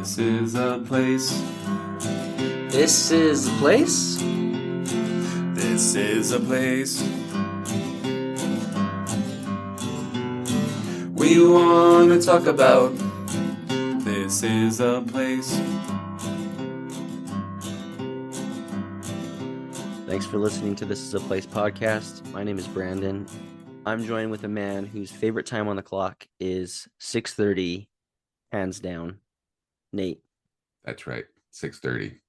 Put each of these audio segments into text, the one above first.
This is a place. This is the place? This is a place. We want to talk about. This is a place. Thanks for listening to This is a Place podcast. My name is Brandon. I'm joined with a man whose favorite time on the clock is 6:30, hands down. Nate. That's right, 6:30.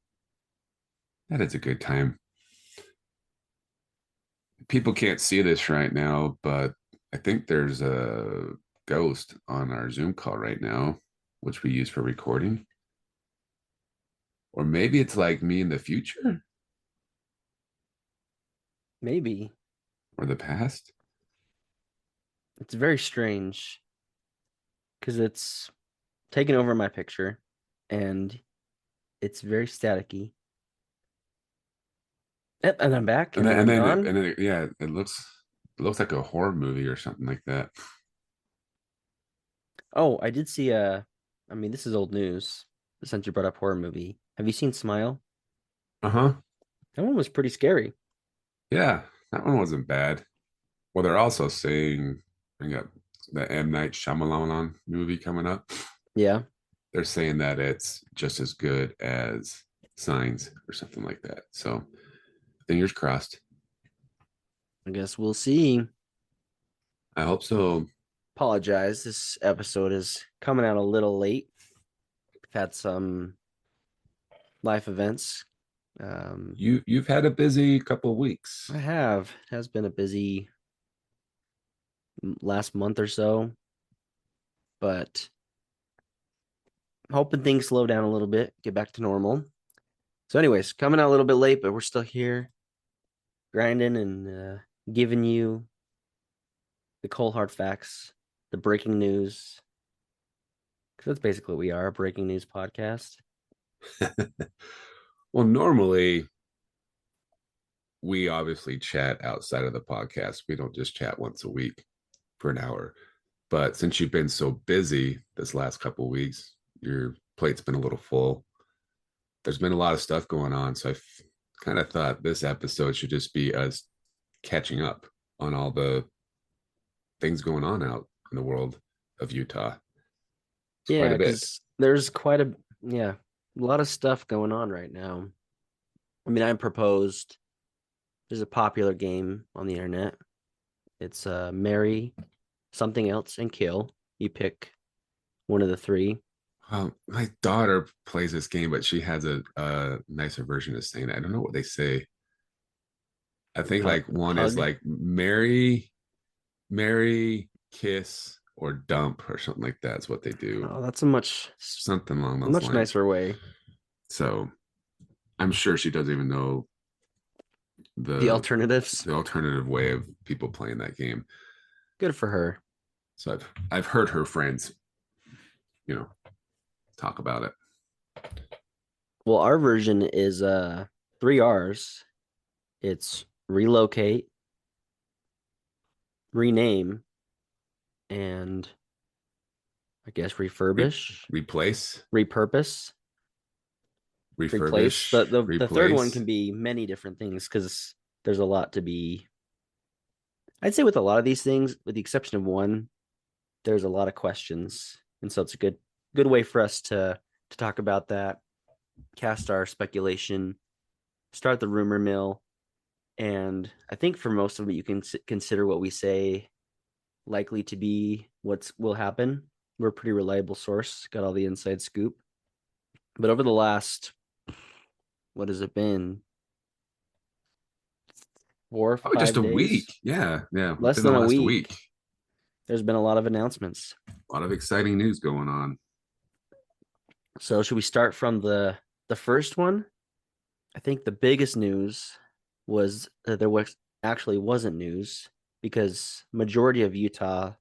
That is a good time. People can't see this right now, but I think there's a ghost on our Zoom call right now, which we use for recording. Or maybe it's like me in the future Maybe. or the past. It's very strange because it's taken over my picture and it's very staticky. Yep, and I'm back And and then, then I'm gone. yeah, it looks like a horror movie or something like that. Oh, I did see this is old news since you brought up horror movie. Have you seen Smile? Uh-huh. That one was pretty scary. Yeah, that one wasn't bad. Well, they're also saying bring up the M. Night Shyamalan movie coming up. Yeah. They're saying that it's just as good as Signs or something like that. So fingers crossed. I guess we'll see. I hope so. Apologize. This episode is coming out a little late. We've had some life events. You've had a busy couple of weeks. I have. It has been a busy last month or so, but I'm hoping things slow down a little bit, get back to normal. So, anyways, coming out a little bit late, but we're still here, grinding and giving you the cold hard facts, the breaking news. Because that's basically what we are, a breaking news podcast. Well, normally we obviously chat outside of the podcast. We don't just chat once a week for an hour. But since you've been so busy this last couple of weeks, your plate's been a little full. There's been a lot of stuff going on. So I kind of thought this episode should just be us catching up on all the things going on out in the world of Utah. It's quite Yeah, a bit. because there's a lot of stuff going on right now. I mean, I proposed there's a popular game on the internet. It's marry something else and kill. You pick one of the three. My daughter plays this game, but she has a nicer version of saying it. I don't know what they say. I think like one is Hug. like marry, kiss, or dump or something like that is what they do. Oh, that's Something along a those much lines. nicer way. So I'm sure she doesn't even know The the alternatives. alternative way of people playing that game. Good for her. So I've heard her friends, talk about it. Well, our version is 3 R's. It's relocate, rename, and I guess refurbish, Replace, repurpose, replace. refurbish, The third one replace. can be many different things because there's a lot to be. I'd say with a lot of these things, with the exception of one, there's a lot of questions, and so it's a good way for us to talk about that, cast our speculation, start the rumor mill, and I think for most of it, you can consider what we say likely to be what will happen. We're a pretty reliable source, got all the inside scoop. But over the last, what has it been? 4 or Oh, just 5 a days? week. Yeah. Less Within the than a last week. week. There's been a lot of announcements. A lot of exciting news going on. So should we start from the first one? I think the biggest news was that there wasn't news because majority of Utah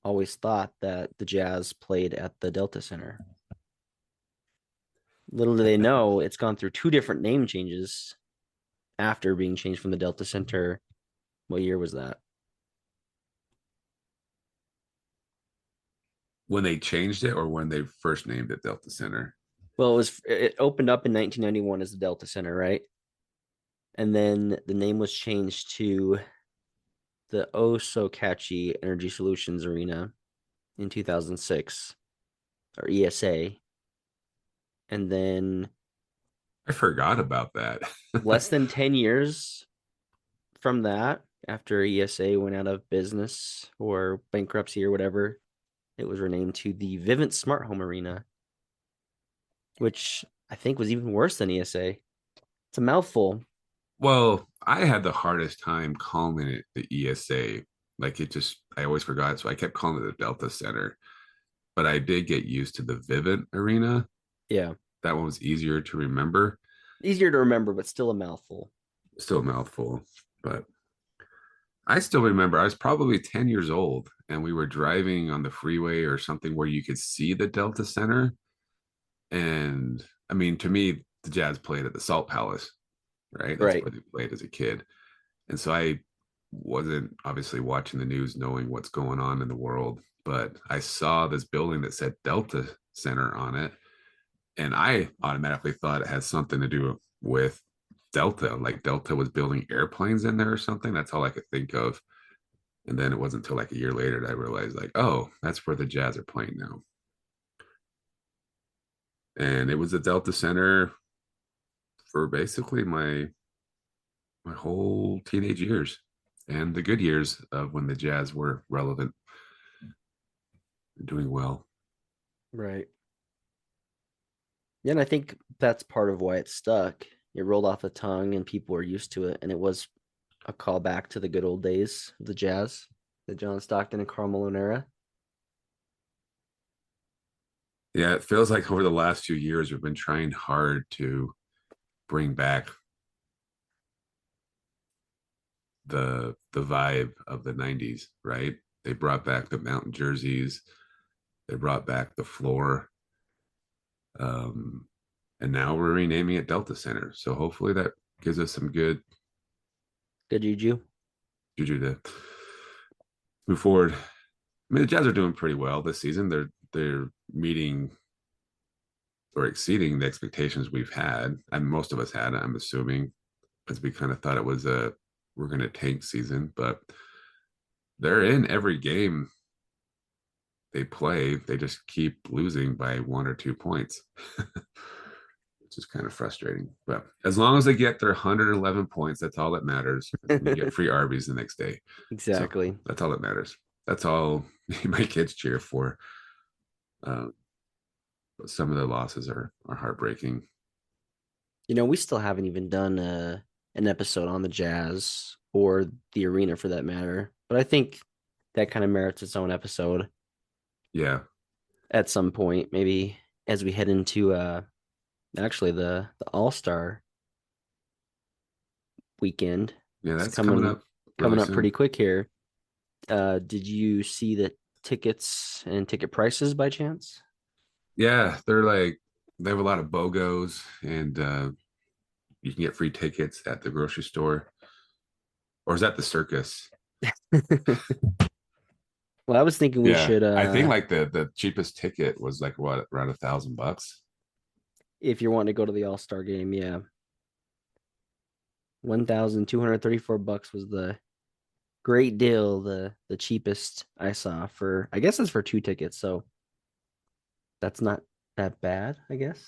always thought that the Jazz played at the Delta Center. Little do they know, it's gone through 2 different name changes after being changed from the Delta Center. What year was that? When they changed it or when they first named it Delta Center? Well, it opened up in 1991 as the Delta Center, right? And then the name was changed to the oh so catchy Energy Solutions Arena in 2006, or ESA. And then I forgot about that. less than 10 years from that, after ESA went out of business or bankruptcy or whatever, it was renamed to the Vivint Smart Home Arena, which I think was even worse than ESA. It's a mouthful. Well, I had the hardest time calling it the ESA. Like I always forgot. So I kept calling it the Delta Center. But I did get used to the Vivint Arena. Yeah. That one was easier to remember. Easier to remember, but still a mouthful. Still a mouthful. But I still remember I was probably 10 years old and we were driving on the freeway or something where you could see the Delta Center. And I mean, to me, the Jazz played at the Salt Palace, right? That's Right. where they played as a kid. And so I wasn't obviously watching the news knowing what's going on in the world, but I saw this building that said Delta Center on it. And I automatically thought it had something to do with Delta, like Delta was building airplanes in there or something. That's all I could think of. And then it wasn't until like a year later that I realized, like, oh, that's where the Jazz are playing now. And it was the Delta Center for basically my whole teenage years and the good years of when the Jazz were relevant and doing well. Right. Yeah, and I think that's part of why it stuck. It rolled off the tongue and people were used to it. And it was a callback to the good old days of the Jazz, the John Stockton and Karl Malone era. Yeah, it feels like over the last few years we've been trying hard to bring back the vibe of the 90s, right? They brought back the mountain jerseys, they brought back the floor. Um, and now we're renaming it Delta Center. So hopefully that gives us some good Good juju. juju to move forward. I mean, the Jazz are doing pretty well this season. They're meeting or exceeding the expectations we've had. And most of us had, I'm assuming, because we kind of thought it was a we're going to tank season, but they're in every game they play. They just keep losing by 1 or 2 points, which is kind of frustrating. But as long as they get their 111 points, that's all that matters. We get free Arby's the next day. So Exactly. that's all that matters. That's all my kids cheer for. But some of the losses are heartbreaking. We still haven't even done an episode on the Jazz or the arena for that matter. But I think that kind of merits its own episode Yeah. at some point, maybe as we head into actually the All-Star weekend. Yeah, It's that's coming up really coming up soon. pretty quick here. Did you see the tickets and ticket prices by chance? Yeah, they have a lot of BOGOs and you can get free tickets at the grocery store. Or is that the circus? Well, I was thinking we Yeah. should I think like the cheapest ticket was like what, around $1,000. if you're wanting to go to the All-Star game, yeah. $1,234 was the great deal, the cheapest I saw for I guess it's for two tickets, so that's not that bad, I guess. When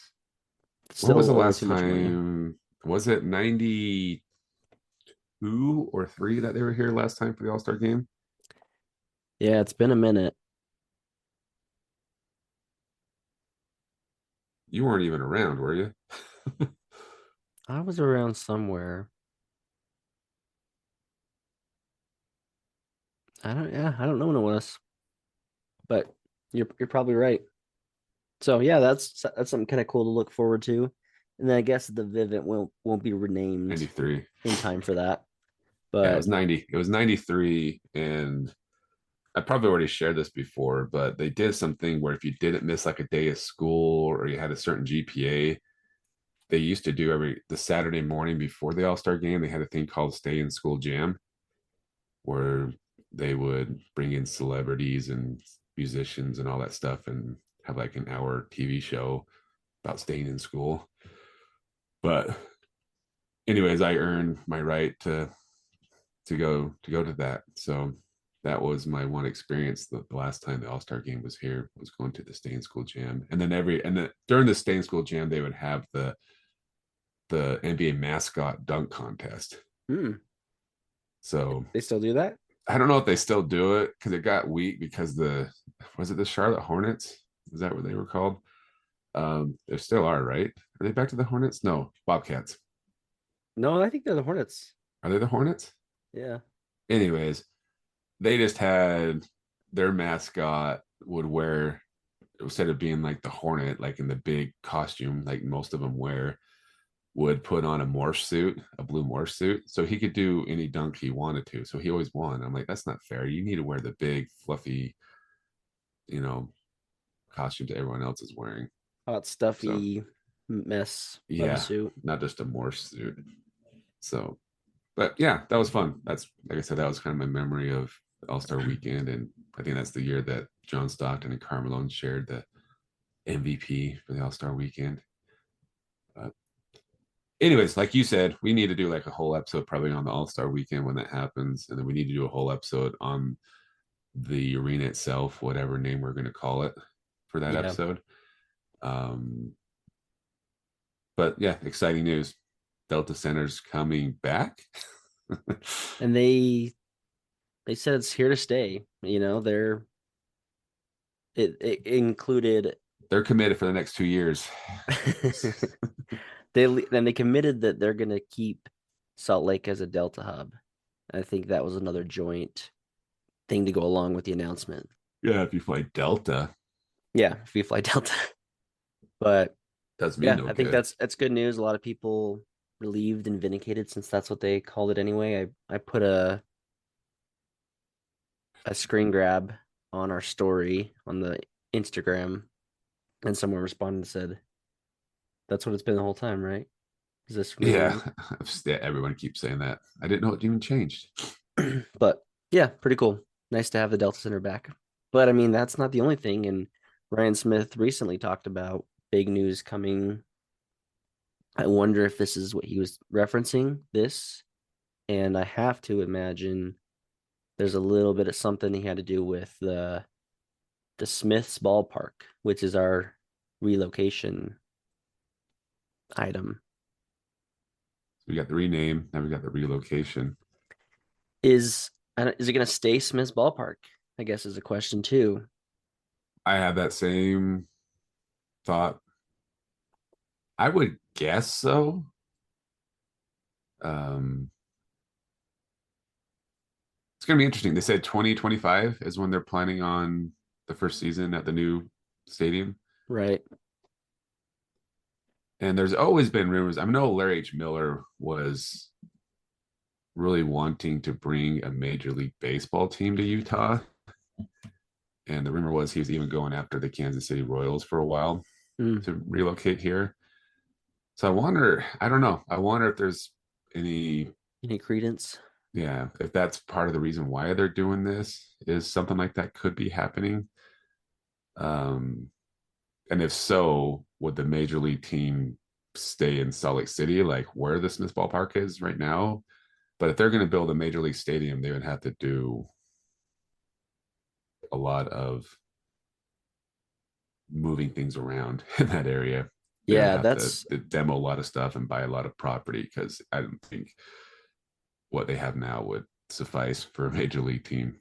was Still the a little last too much money. time? Was it 92 or 3 that they were here last time for the All-Star game? Yeah, it's been a minute. You weren't even around, were you? I was around somewhere. I don't know when it was, but you're probably right. So yeah, that's something kind of cool to look forward to. And then I guess the Vivint won't be renamed 93. in time for that. Yeah, it But was 90. It was 93. And I probably already shared this before, but they did something where if you didn't miss like a day of school or you had a certain GPA, they used to do the Saturday morning before the All-Star game, they had a thing called Stay in School Jam, where they would bring in celebrities and musicians and all that stuff, and have like an hour TV show about staying in school. But anyways, I earned my right to go to that. So that was my one experience. The last time the All Star game was here was going to the Stay in School Jam, and then during the Stay in School Jam they would have the NBA mascot dunk contest. Hmm. So They still do that? I don't know if they still do it because it got weak because was it the Charlotte Hornets? Is that what they were called? They still are, right? Are they back to the Hornets? No, Bobcats. No, I think they're the Hornets. Are they the Hornets? Yeah. Anyways, they just had their mascot would wear, instead of being like the Hornet, like in the big costume, like most of them wear, would put on a morph suit, a blue morph suit, so he could do any dunk he wanted to. So he always won. I'm like, that's not fair. You need to wear the big, fluffy, you know, costumes everyone else is wearing. Hot So stuffy mess of a yeah, suit. not just a morph suit. So, but yeah, that was fun. That's like I said, that was kind of my memory of All Star Weekend, and I think that's the year that John Stockton and Carmelo shared the MVP for the All Star Weekend. Uh, anyways, like you said, we need to do like a whole episode probably on the All Star Weekend when that happens, and then we need to do a whole episode on the arena itself, whatever name we're going to call it for that Yeah. episode. Um, but yeah, exciting news. Delta Center's coming back. And they said it's here to stay. It included They're committed for the next 2 years. they committed that they're gonna keep Salt Lake as a Delta hub. I think that was another joint thing to go along with the announcement. Yeah, if you fly Delta, Yeah, if we fly Delta. But does me yeah, no I think good. that's good news. A lot of people relieved and vindicated since that's what they called it anyway. I put a screen grab on our story on the Instagram, and someone responded and said, "That's what it's been the whole time, right? Is this from the Yeah, beginning?" yeah, everyone keeps saying that. I didn't know it even changed. But yeah, pretty cool. Nice to have the Delta Center back. But I mean, that's not the only thing. And Ryan Smith recently talked about big news coming. I wonder if this is what he was referencing, this. And I have to imagine there's a little bit of something he had to do with the Smith's Ballpark, which is our relocation item. We got the rename, now we got the relocation. Is is it going to stay Smith's Ballpark? I guess is a question too. I have that same thought. I would guess so. Um, it's going to be interesting. They said 2025 is when they're planning on the first season at the new stadium. Right. And there's always been rumors. I know Larry H. Miller was really wanting to bring a Major League Baseball team to Utah. And the rumor was he was even going after the Kansas City Royals for a while Mm. to relocate here. So I wonder, I don't know. I wonder if there's any, Any credence? yeah, if that's part of the reason why they're doing this, is something like that could be happening. Um, and if so, would the major league team stay in Salt Lake City, like where the Smith Ballpark is right now? But if they're going to build a major league stadium, they would have to do a lot of moving things around in that area. They would Yeah, have to that's demo a lot of stuff and buy a lot of property because I don't think what they have now would suffice for a major league team.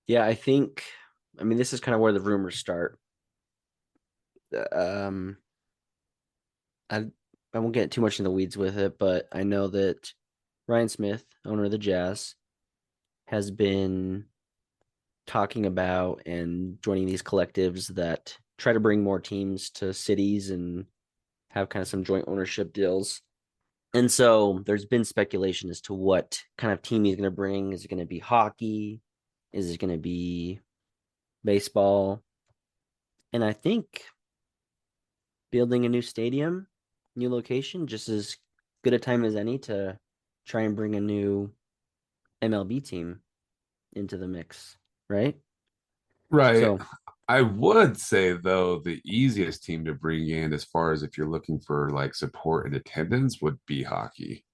yeah, I mean this is kind of where the rumors start. Um I I won't get too much in the weeds with it, but I know that Ryan Smith, owner of the Jazz, has been talking about and joining these collectives that try to bring more teams to cities and have kind of some joint ownership deals. And so there's been speculation as to what kind of team he's going to bring. Is it going to be hockey? Is it going to be baseball? And I think building a new stadium, new location, just as good a time as any to try and bring a new MLB team into the mix. right? Right. So I would say though the easiest team to bring in as far as if you're looking for like support and attendance would be hockey,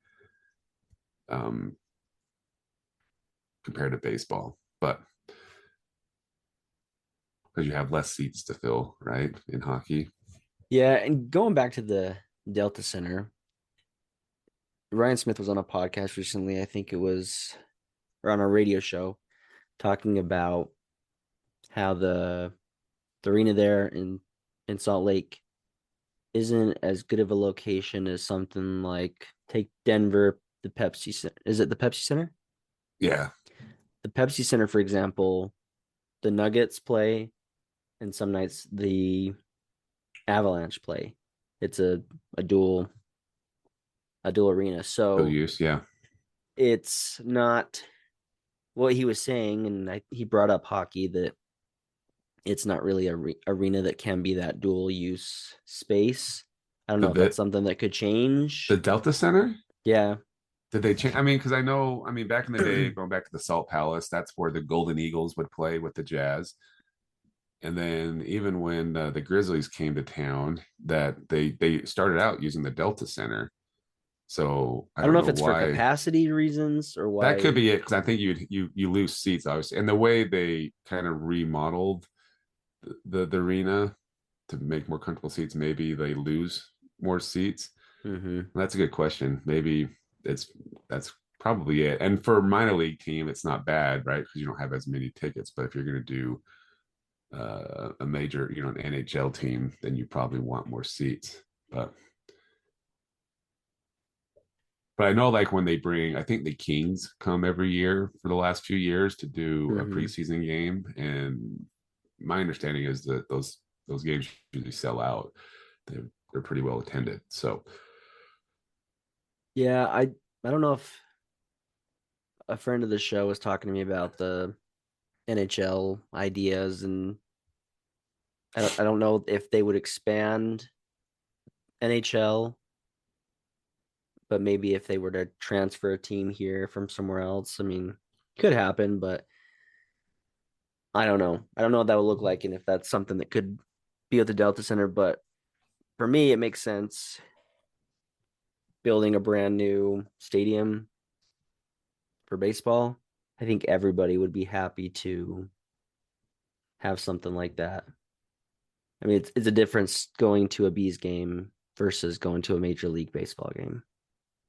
um, compared to baseball. But because you have less seats to fill, right? In hockey. yeah, and going back to the Delta Center, Ryan Smith was on a podcast recently. I think it was or on a radio show talking about how the arena there in Salt Lake isn't as good of a location as something like take Denver, the Pepsi Center. Is it the Pepsi Center? Yeah. The Pepsi Center, for example, the Nuggets play, and some nights the Avalanche play. It's a a dual arena. Fill So use. Yeah. it's not what he was saying, and he brought up hockey that it's not really a arena that can be that dual use space. I don't The know if that's the, something that could the change. Delta Center. Yeah. Did they change? I mean, because I know, I mean, back in the day, going back to the Salt Palace, that's where the Golden Eagles would play with the Jazz. And then even when the Grizzlies came to town, that they started out using the Delta Center. So I I don't don't know if know it's for why. capacity reasons or That could why. be it because I think you lose seats obviously, and the way they kind of remodeled the arena to make more comfortable seats, maybe they lose more seats. Hmm. That's a good question. Maybe it's that's probably it. And for a minor league team, it's not bad, right? Because you don't have as many tickets. But if you're going to do a major, an NHL team, then you probably want more seats. But I know like when they bring, I think the Kings come every year for the last few years to do a Hmm. preseason game, and my understanding is that those games usually sell out. They're pretty well attended. So Yeah, I don't know if a friend of the show was talking to me about the NHL ideas, and I don't know if they would expand NHL, but maybe if they were to transfer a team here from somewhere else, I mean, could happen, but I don't know. I don't know what that would look like and if that's something that could be at the Delta Center, but for me, it makes sense building a brand new stadium for baseball. I think everybody would be happy to have something like that. I mean, it's a difference going to a Bees game versus going to a Major League Baseball game.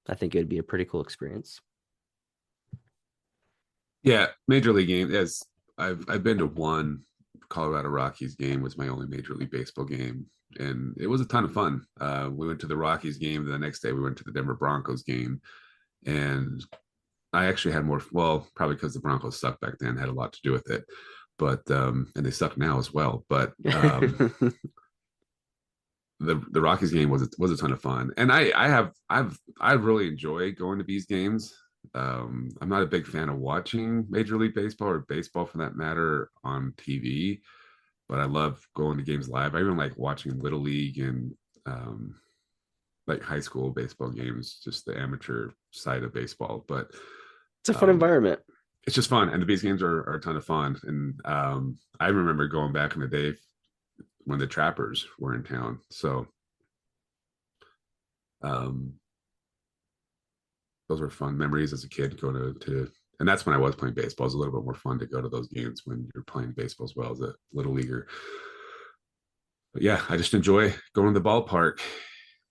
I think it would be a pretty cool experience. yeah, major league game. Yes, I've been to one Colorado Rockies game. Was my only Major League Baseball game, and it was a ton of fun. We went to the Rockies game. The next day, we went to the Denver Broncos game, and I actually had more. Well, probably because the Broncos sucked back then, had a lot to do with it. But and they suck now as well. But the Rockies game was a ton of fun, and I really enjoy going to these games. I'm not a big fan of watching Major League Baseball or baseball for that matter on TV, but I love going to games live. I even like watching Little League and um, like high school baseball games, just the amateur side of baseball. But It's a fun um, environment. it's just fun, and the Bees games are a ton of fun. And I remember going back in the day when the Trappers were in town. So um, those were fun memories as a kid going to and that's when I was playing baseball. It was a little bit more fun to go to those games when you're playing baseball as well as a little leaguer. But yeah, I just enjoy going to the ballpark.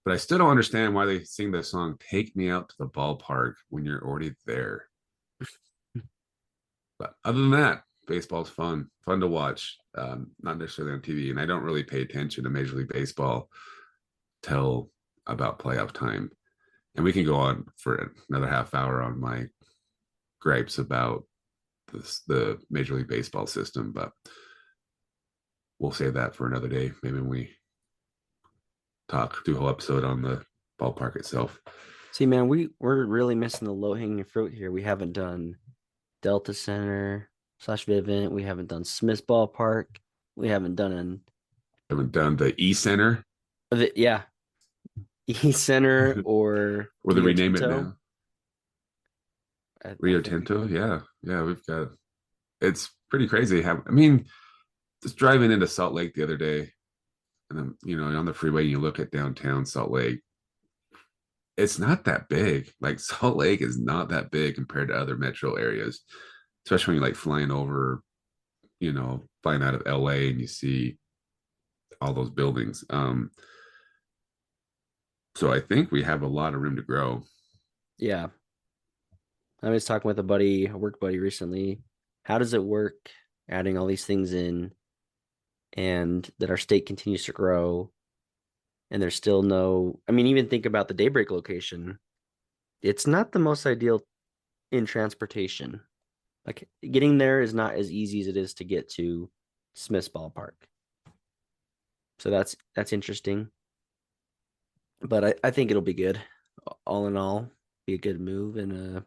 But I still don't understand why they sing the song "Take Me Out to the Ballpark" when you're already there. But other than that, baseball's fun to watch. Not necessarily on TV, and I don't really pay attention to Major League Baseball till about playoff time. And we can go on for another half hour on my gripes about the Major League Baseball system, but we'll save that for another day. Maybe when we do a whole episode on the ballpark itself. See, man, we're really missing the low hanging fruit here. We haven't done Delta Center slash Vivint. We haven't done Smith's Ballpark. We haven't done an Haven't done the E Center, yeah, E Center or or they Rio rename it Tinto. now. I Rio think Tinto, yeah, we've got it's pretty crazy. How I mean, just driving into Salt Lake the other day, and then on the freeway, you look at downtown Salt Lake. It's not that big. Like Salt Lake is not that big compared to other metro areas, especially when you're like flying over, flying out of LA and you see all those buildings. So I think we have a lot of room to grow. Yeah. I was talking with a work buddy recently. How does it work adding all these things in and that our state continues to grow and there's still no, I mean, even think about the Daybreak location. It's not the most ideal in transportation. Like getting there is not as easy as it is to get to Smith's Ballpark. So that's interesting. But I think it'll be good. All in all, be a good move and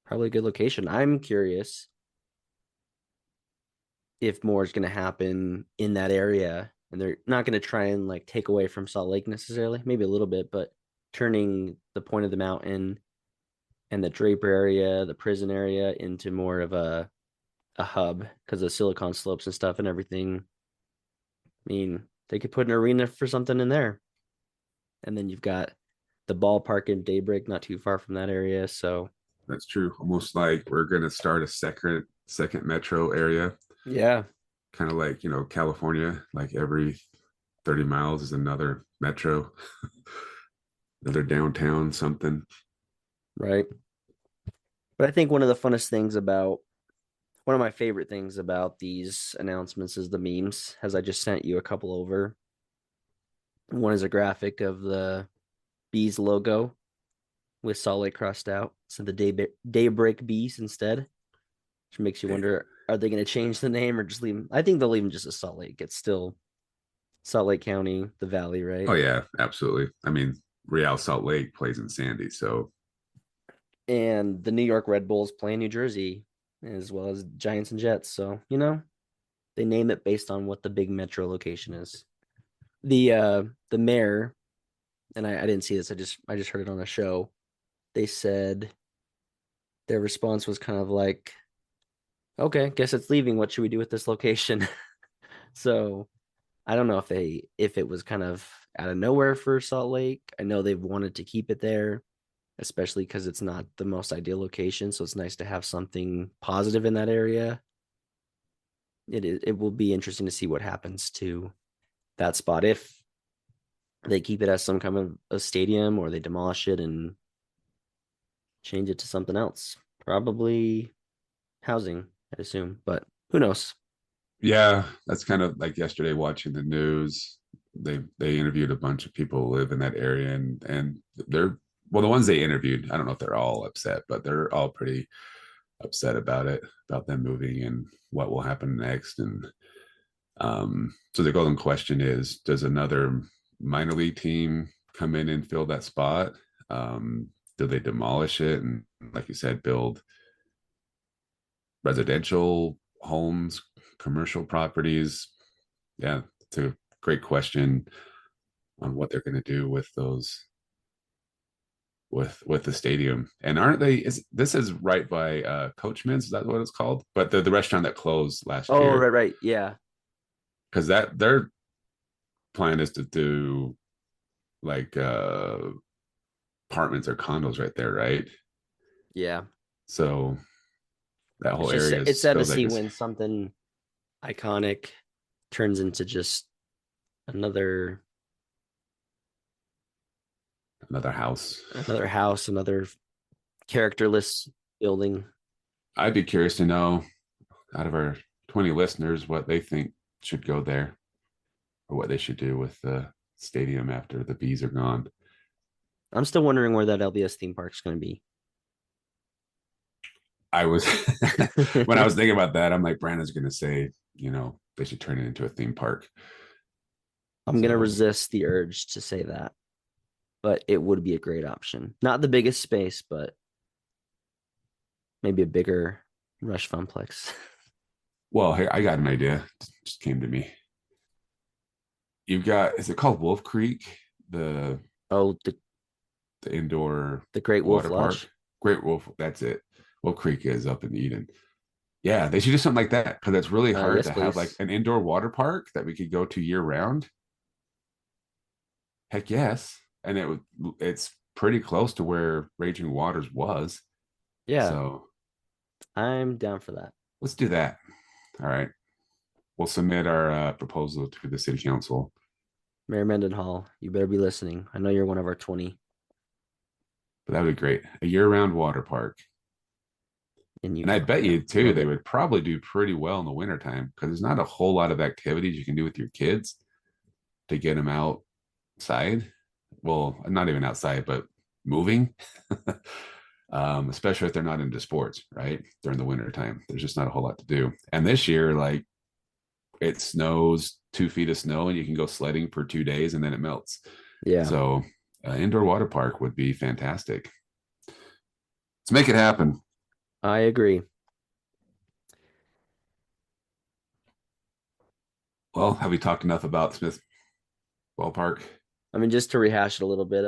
probably a good location. I'm curious if more is going to happen in that area, and they're not going to try and like take away from Salt Lake necessarily, maybe a little bit, but turning the point of the mountain and the Draper area, the prison area into more of a hub because of Silicon Slopes and stuff and everything. I mean, they could put an arena for something in there. And then you've got the ballpark in Daybreak, not too far from that area. So That's true. Almost like we're gonna start a second metro area, yeah, kind of like California. Like every 30 miles is another metro, another downtown something. right. But I think one of my favorite things about these announcements is the memes, as I just sent you a couple over. One is a graphic of the Bees logo with Salt Lake crossed out. So the Daybreak Bees instead, which makes you wonder, are they going to change the name or just leave them? I think they'll leave them just as Salt Lake. It's still Salt Lake County, the Valley, right? Oh yeah, absolutely. I mean, Real Salt Lake plays in Sandy, so And the New York Red Bulls play in New Jersey, as well as Giants and Jets. So, they name it based on what the big metro location is. The mayor, and I didn't see this, I just heard it on a show. They said their response was kind of like, okay, guess it's leaving. What should we do with this location? So I don't know if it was kind of out of nowhere for Salt Lake. I know they've wanted to keep it there, especially because it's not the most ideal location. So it's nice to have something positive in that area. It will be interesting to see what happens to that spot if they keep it as some kind of a stadium or they demolish it and change it to something else. Probably housing, I assume, but who knows? yeah, that's kind of like yesterday watching the news. They interviewed a bunch of people who live in that area, and they're well, the ones they interviewed, I don't know if they're all upset, but they're all pretty upset about it, about them moving and what will happen next. And so the golden question is, does another minor league team come in and fill that spot? Do they demolish it and, like you said, build residential homes, commercial properties? Yeah, it's a great question on what they're going to do with those with the stadium. And aren't they? This is right by Coachman's? Is that what it's called? But the restaurant that closed last Oh, year, right. Yeah. because that their plan is to do like apartments or condos right there, right? Yeah. So that whole area It's sad to feels like see it's when something iconic turns into just another another house. another house, another characterless building. I'd be curious to know out of our 20 listeners what they think should go there or what they should do with the stadium after the bees are gone. I'm still wondering where that LBS theme park's going to be. I was when I was thinking about that, I'm like, Brandon's going to say, they should turn it into a theme park. I'm going to So, resist the urge to say that, but it would be a great option. Not the biggest space, but maybe a bigger Rush Funplex. well, hey, I got an idea. It just came to me. You've got, is it called Wolf Creek? The Oh, the indoor the Great Wolf water park. Lodge. Great Wolf, that's it. Wolf Creek is up in Eden. Yeah, they should do something like that because it's really hard Yes, to have like please. an indoor water park that we could go to year round. Heck yes. And it's pretty close to where Raging Waters was. Yeah, So I'm down for that. let's do that. All right. We'll submit our proposal to the city council. Mayor Mendenhall, you better be listening. I know you're one of our 20, But that would be great. A year-round water park. and And I bet yeah, you too, love they it. would probably do pretty well in the wintertime because there's not a whole lot of activities you can do with your kids to get them outside. Well, not even outside, but moving. Especially if they're not into sports, right? During the wintertime. There's just not a whole lot to do. And this year, like it snows 2 feet of snow and you can go sledding for 2 days and then it melts. Yeah, So indoor water park would be fantastic. Let's make it happen. I agree. Well, have we talked enough about Smith Ballpark? I mean, just to rehash it a little bit,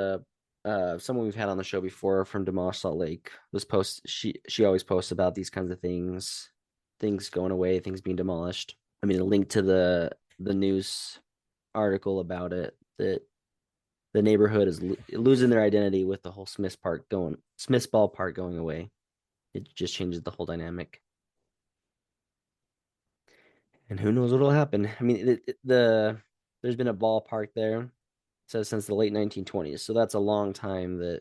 someone we've had on the show before from Demolished Salt Lake was post. She always posts about these kinds of things, things going away, things being demolished. I mean, a link to the news article about it that the neighborhood is losing their identity with the whole Smith's Ballpark going away. It just changes the whole dynamic, and who knows what'll happen. I mean, there's been a ballpark there, it says since the late 1920s, so that's a long time that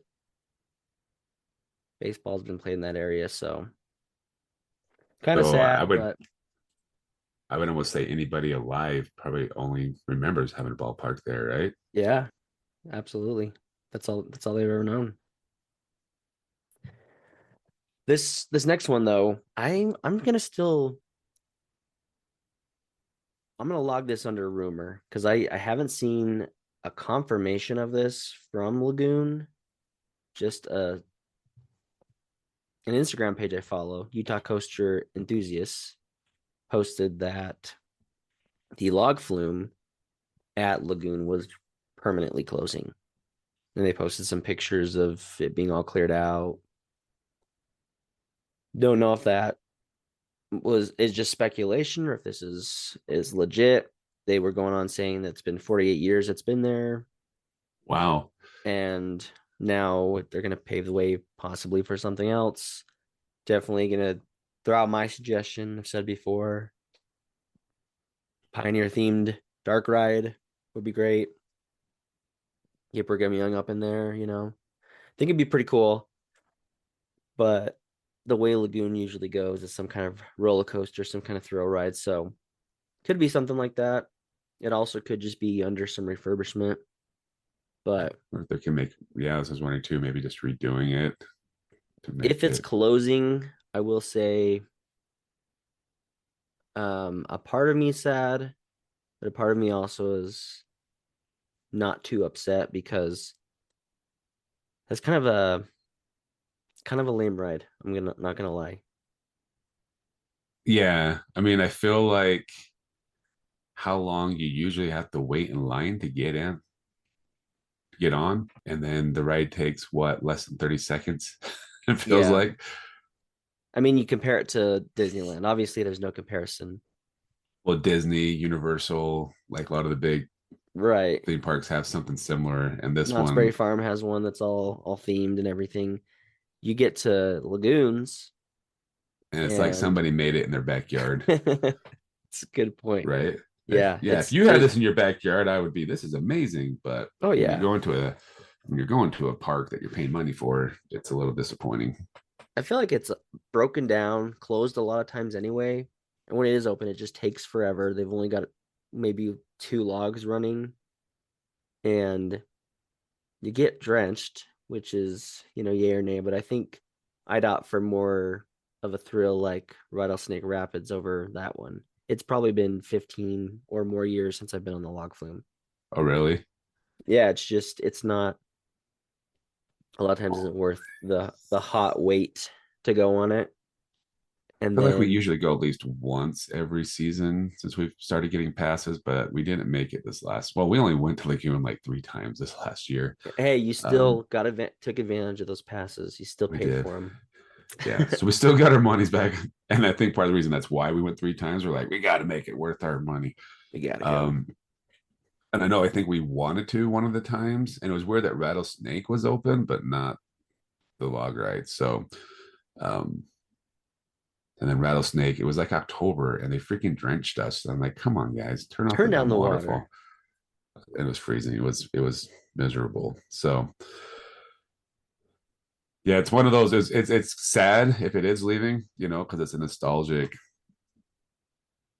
baseball's been played in that area. So kind of So sad, but I would almost say anybody alive probably only remembers having a ballpark there, right? yeah, absolutely. That's all they've ever known. This next one though, I'm gonna log this under rumor because I haven't seen a confirmation of this from Lagoon. Just an Instagram page I follow, Utah Coaster Enthusiasts, posted that the Log Flume at Lagoon was permanently closing. And they posted some pictures of it being all cleared out. Don't know if that is just speculation or if this is legit. They were going on saying that it's been 48 years it's been there, Wow. and now they're going to pave the way possibly for something else. Definitely going to throw out my suggestion. I've said before, Pioneer themed dark ride would be great. Get Brigham Young up in there, I think it'd be pretty cool. But the way Lagoon usually goes is some kind of roller coaster, some kind of thrill ride. So could be something like that. It also could just be under some refurbishment. But Or if they can make, yeah, this is 1 or 2, maybe just redoing it to if make it's it. closing, I will say a part of me is sad, but a part of me also is not too upset because that's kind of a lame ride. I'm gonna not gonna lie. Yeah. I mean, I feel like how long you usually have to wait in line to get in, to get on. And then the ride takes what, less than 30 seconds? It feels Yeah. like. I mean, you compare it to Disneyland. Obviously, there's no comparison. Well, Disney, Universal, like a lot of the big Right. theme parks have something similar. And this Knott's Berry one, Farm has one that's all themed and everything. You get to Lagoons, and it's like and somebody made it in their backyard, it's a good point. right? Yeah, If it's you had there's this in your backyard, I would be, this is amazing. But oh when you yeah. go into when you're going to a park that you're paying money for, it's a little disappointing. I feel like it's broken down, closed a lot of times anyway. And when it is open, it just takes forever. They've only got maybe two logs running, and you get drenched, which is, yay or nay. But I think I'd opt for more of a thrill like Rattlesnake Rapids over that one. It's probably been 15 or more years since I've been on the log flume. Oh, really? Yeah, it's not a lot of times isn't worth the hot wait to go on it. I And feel like we then usually go at least once every season since we've started getting passes, but we didn't make it this last. Well, we only went to Lagoon like 3 times this last year. hey, you Um, still took advantage of those passes. You still we paid did. for them. Yeah, so we still got our money's back, and I think part of the reason that's why we went 3 times. We're like, we got to make it worth our money. We gotta go. Um, and I know I think we wanted to one of the times, and it was where that Rattlesnake was open, but not the log ride. So, um, and then Rattlesnake, it was like October, and they freaking drenched us. And I'm like, come on, guys, turn off the Turn down damn the waterfall. water. And it was freezing. It was miserable. So yeah, it's one of those. It's sad if it is leaving, because it's a nostalgic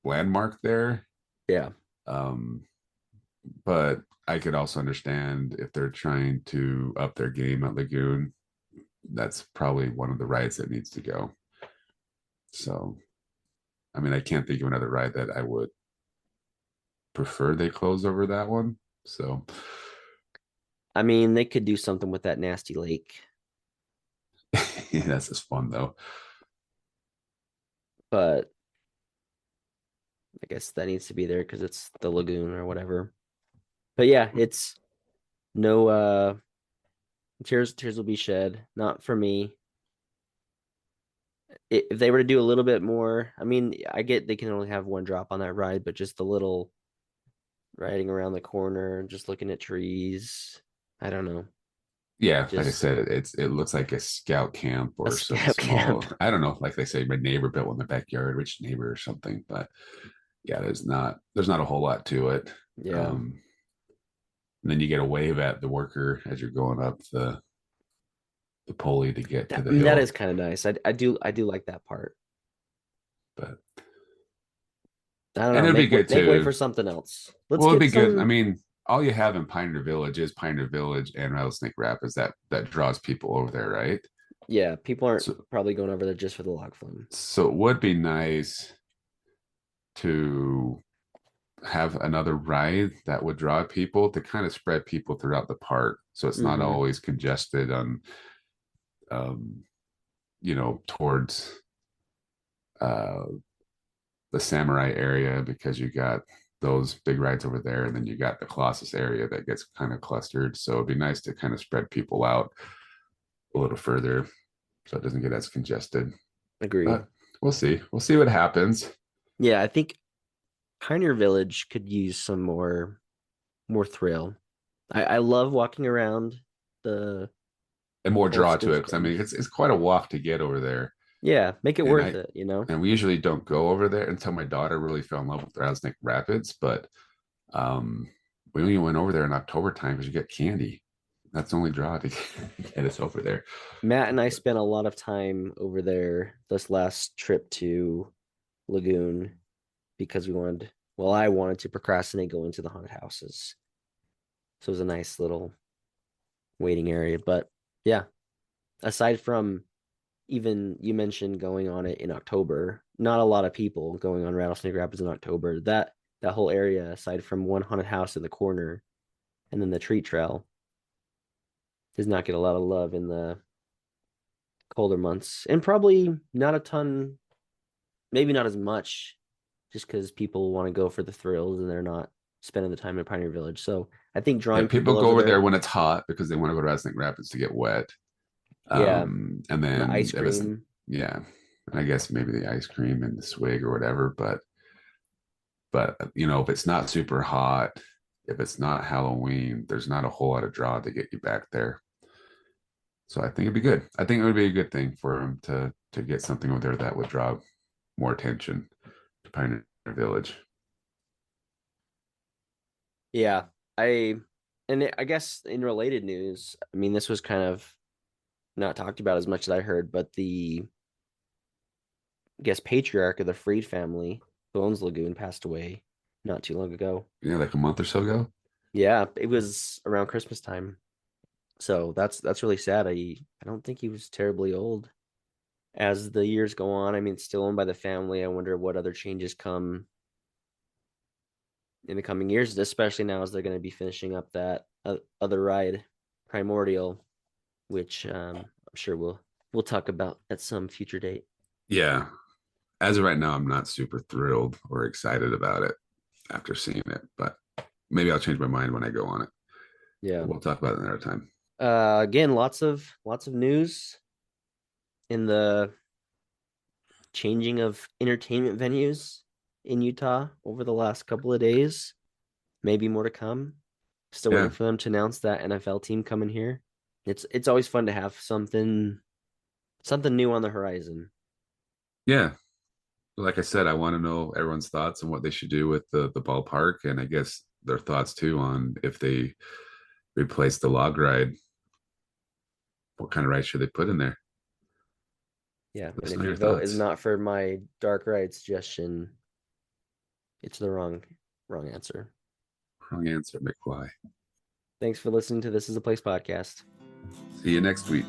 landmark there. Yeah. Um, but I could also understand if they're trying to up their game at Lagoon. That's probably one of the rides that needs to go. So, I mean, I can't think of another ride that I would prefer they close over that one. So, I mean, they could do something with that nasty lake, yeah, that's just fun though. but I guess that needs to be there because it's the lagoon or whatever. But yeah, it's no tears will be shed. Not for me. If they were to do a little bit more, I mean, I get they can only have one drop on that ride, but just the little riding around the corner, just looking at trees. I don't know. Yeah, like I Just said, it looks like a scout camp a or some scout small. camp. I don't know, like they say, my neighbor built one in the backyard, rich neighbor or something. But yeah, there's not a whole lot to it. Yeah. And then you get a wave at the worker as you're going up the pulley to get to That, the that is hill. kind of nice. I do like that part. But I don't and know. it'd be good Make way too. for something else. Let's Well, it'd get be good. I some. mean, all you have in Pioneer Village is Pioneer Village and Rattlesnake Rapids that draws people over there, right? Yeah, people aren't So probably going over there just for the log flume. so it would be nice to have another ride that would draw people to kind of spread people throughout the park, so it's not Mm-hmm. always congested on, um, towards uh, the Samurai area because you got those big rides over there, and then you got the Colossus area that gets kind of clustered. So it'd be nice to kind of spread people out a little further so it doesn't get as congested. Agree. But we'll see. We'll see what happens. Yeah, I think Pioneer Village could use some more thrill. I love walking around the And more whole draw to it because I station. mean it's quite a walk to get over there. Yeah, make it And worth I it, you know? and we usually don't go over there until my daughter really fell in love with Rattlesnake Rapids. But um, we only went over there in October time because you get candy. That's the only draw to get us over there. Matt and I spent a lot of time over there this last trip to Lagoon because I wanted to procrastinate going to the haunted houses. So it was a nice little waiting area. But yeah, aside from even you mentioned going on it in October, not a lot of people going on Rattlesnake Rapids in October. That whole area, aside from one haunted house in the corner and then the treat trail, does not get a lot of love in the colder months. And probably not a ton, maybe not as much, just because people want to go for the thrills and they're not spending the time in Pioneer Village. So I think Yeah, drawing people people go over over there there, when it's hot because they want to go to Rattlesnake Rapids to get wet. yeah, And and the then ice if it's cream. yeah, and I guess maybe the ice cream and the swig or whatever. But if it's not super hot, if it's not Halloween, there's not a whole lot of draw to get you back there. So I think it'd be good. I think it would be a good thing for him to get something over there that would draw more attention to Pioneer Village. Yeah, I guess in related news, I mean, this was kind of not talked about as much as I heard, but the I guess patriarch of the Freed family who owns Lagoon passed away not too long ago. Yeah, like a month or so ago. Yeah, it was around Christmas time. So that's really sad. I don't think he was terribly old. As the years go on, I mean, it's still owned by the family. I wonder what other changes come in the coming years, especially now as they're going to be finishing up that other ride, Primordial, which I'm sure we'll talk about at some future date. Yeah. As of right now, I'm not super thrilled or excited about it after seeing it, but maybe I'll change my mind when I go on it. Yeah. But we'll talk about it another time. Again, lots of news in the changing of entertainment venues in Utah over the last couple of days. Maybe more to come. Still waiting Yeah. for them to announce that NFL team coming here. It's always fun to have something new on the horizon. Yeah. Like I said, I want to know everyone's thoughts on what they should do with the ballpark, and I guess their thoughts too on if they replace the log ride, what kind of ride should they put in there? Yeah, Let and us if know your your vote is thoughts. not for my dark ride suggestion, it's the wrong answer. Wrong answer, McFly. Thanks for listening to This Is a Place podcast. See you next week.